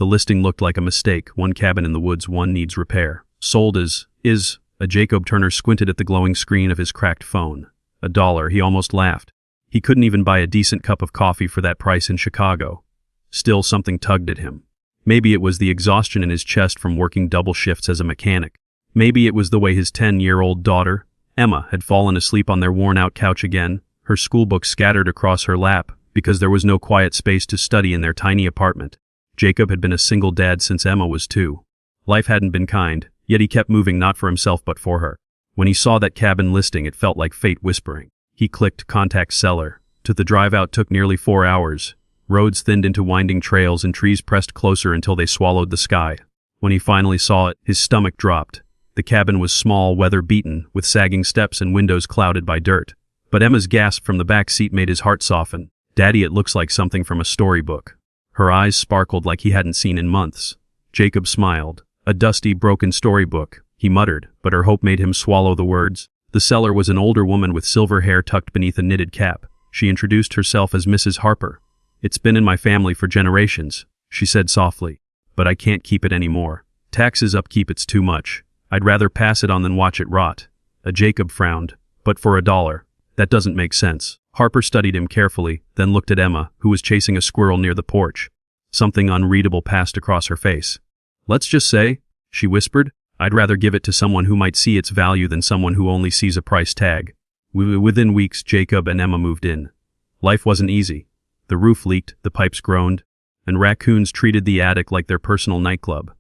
The listing looked like a mistake. One cabin in the woods, one needs repair. Sold as is. Jacob Turner squinted at the glowing screen of his cracked phone. $1, he almost laughed. He couldn't even buy a decent cup of coffee for that price in Chicago. Still, something tugged at him. Maybe it was the exhaustion in his chest from working double shifts as a mechanic. Maybe it was the way his 10-year-old daughter, Emma, had fallen asleep on their worn-out couch again, her schoolbook scattered across her lap, because there was no quiet space to study in their tiny apartment. Jacob had been a single dad since Emma was 2. Life hadn't been kind, yet he kept moving not for himself but for her. When he saw that cabin listing, it felt like fate whispering. He clicked contact seller. The drive out took nearly 4 hours. Roads thinned into winding trails and trees pressed closer until they swallowed the sky. When he finally saw it, his stomach dropped. The cabin was small, weather-beaten, with sagging steps and windows clouded by dirt. But Emma's gasp from the back seat made his heart soften. "Daddy, it looks like something from a storybook." Her eyes sparkled like he hadn't seen in months. Jacob smiled. "A dusty, broken storybook," he muttered, but her hope made him swallow the words. The seller was an older woman with silver hair tucked beneath a knitted cap. She introduced herself as Mrs. Harper. "It's been in my family for generations," she said softly, "but I can't keep it anymore. Taxes upkeep, it's too much. I'd rather pass it on than watch it rot." Jacob frowned. "But for $1, that doesn't make sense." Harper studied him carefully, then looked at Emma, who was chasing a squirrel near the porch. Something unreadable passed across her face. "Let's just say," she whispered, "I'd rather give it to someone who might see its value than someone who only sees a price tag." Within weeks, Jacob and Emma moved in. Life wasn't easy. The roof leaked, the pipes groaned, and raccoons treated the attic like their personal nightclub.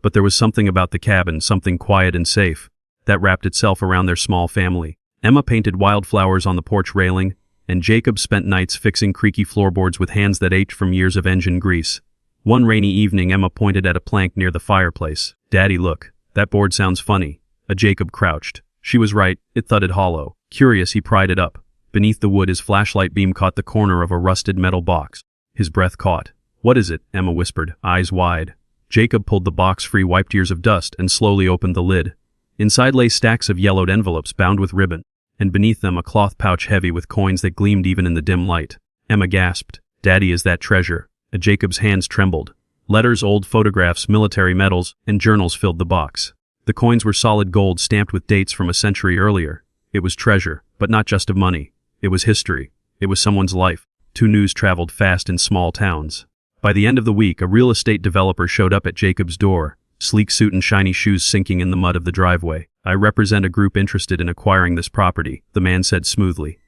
But there was something about the cabin, something quiet and safe, that wrapped itself around their small family. Emma painted wildflowers on the porch railing, and Jacob spent nights fixing creaky floorboards with hands that ached from years of engine grease. One rainy evening, Emma pointed at a plank near the fireplace. "Daddy, look, that board sounds funny." Jacob crouched. She was right, it thudded hollow. Curious, he pried it up. Beneath the wood, his flashlight beam caught the corner of a rusted metal box. His breath caught. "What is it?" Emma whispered, eyes wide. Jacob pulled the box free, wiped years of dust, and slowly opened the lid. Inside lay stacks of yellowed envelopes bound with ribbon, and beneath them a cloth pouch heavy with coins that gleamed even in the dim light. Emma gasped. "Daddy, is that treasure?" Jacob's hands trembled. Letters, old photographs, military medals, and journals filled the box. The coins were solid gold stamped with dates from a century earlier. It was treasure, but not just of money. It was history. It was someone's life. News traveled fast in small towns. By the end of the week, a real estate developer showed up at Jacob's door, sleek suit and shiny shoes sinking in the mud of the driveway. "I represent a group interested in acquiring this property," the man said smoothly.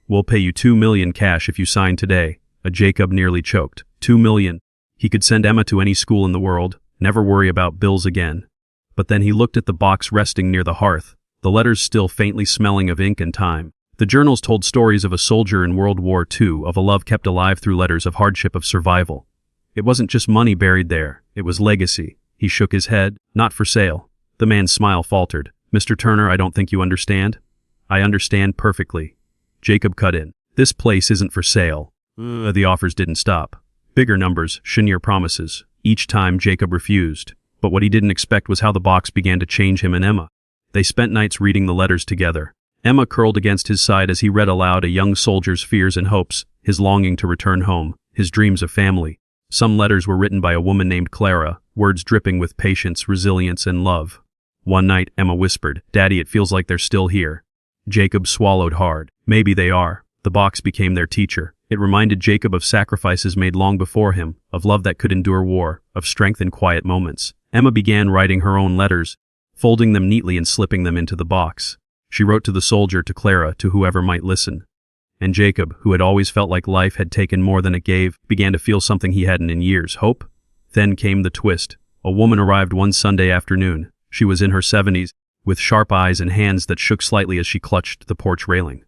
"We'll pay you $2 million cash if you sign today." Jacob nearly choked. $2 million. He could send Emma to any school in the world, never worry about bills again. But then he looked at the box resting near the hearth, the letters still faintly smelling of ink and time. The journals told stories of a soldier in World War II, of a love kept alive through letters, of hardship, of survival. It wasn't just money buried there, it was legacy. He shook his head. "Not for sale." The man's smile faltered. "Mr. Turner, I don't think you understand." "I understand perfectly." Jacob cut in. "This place isn't for sale." The offers didn't stop. Bigger numbers, chenier promises. Each time Jacob refused. But what he didn't expect was how the box began to change him and Emma. They spent nights reading the letters together. Emma curled against his side as he read aloud a young soldier's fears and hopes, his longing to return home, his dreams of family. Some letters were written by a woman named Clara, words dripping with patience, resilience, and love. One night, Emma whispered, "Daddy, it feels like they're still here." Jacob swallowed hard. Maybe they are. The box became their teacher. It reminded Jacob of sacrifices made long before him, of love that could endure war, of strength in quiet moments. Emma began writing her own letters, folding them neatly and slipping them into the box. She wrote to the soldier, to Clara, to whoever might listen. And Jacob, who had always felt like life had taken more than it gave, began to feel something he hadn't in years: hope. Then came the twist. A woman arrived one Sunday afternoon. She was in her 70s, with sharp eyes and hands that shook slightly as she clutched the porch railing.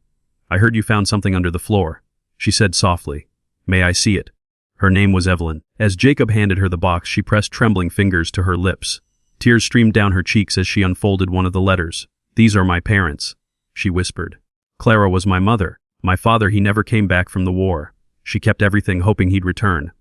"I heard you found something under the floor," she said softly. "May I see it?" Her name was Evelyn. As Jacob handed her the box, she pressed trembling fingers to her lips. Tears streamed down her cheeks as she unfolded one of the letters. "These are my parents," she whispered. "Clara was my mother. My father, he never came back from the war. She kept everything, hoping he'd return.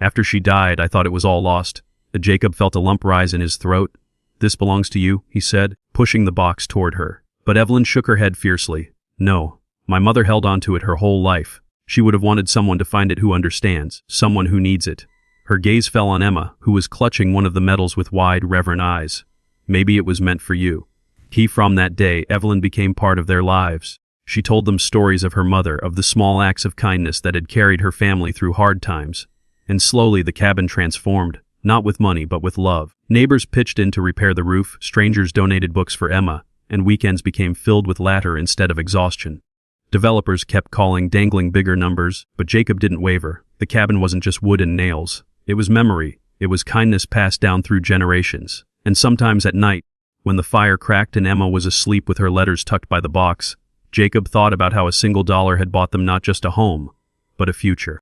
After she died, I thought it was all lost." Jacob felt a lump rise in his throat. "This belongs to you," he said, pushing the box toward her. But Evelyn shook her head fiercely. "No. My mother held on to it her whole life. She would have wanted someone to find it who understands, someone who needs it." Her gaze fell on Emma, who was clutching one of the medals with wide, reverent eyes. Maybe it was meant for you. From that day, Evelyn became part of their lives. She told them stories of her mother, of the small acts of kindness that had carried her family through hard times. And slowly the cabin transformed, not with money but with love. Neighbors pitched in to repair the roof, strangers donated books for Emma, and weekends became filled with laughter instead of exhaustion. Developers kept calling, dangling bigger numbers, but Jacob didn't waver. The cabin wasn't just wood and nails. It was memory. It was kindness passed down through generations. And sometimes at night, when the fire cracked and Emma was asleep with her letters tucked by the box, Jacob thought about how a single dollar had bought them not just a home, but a future.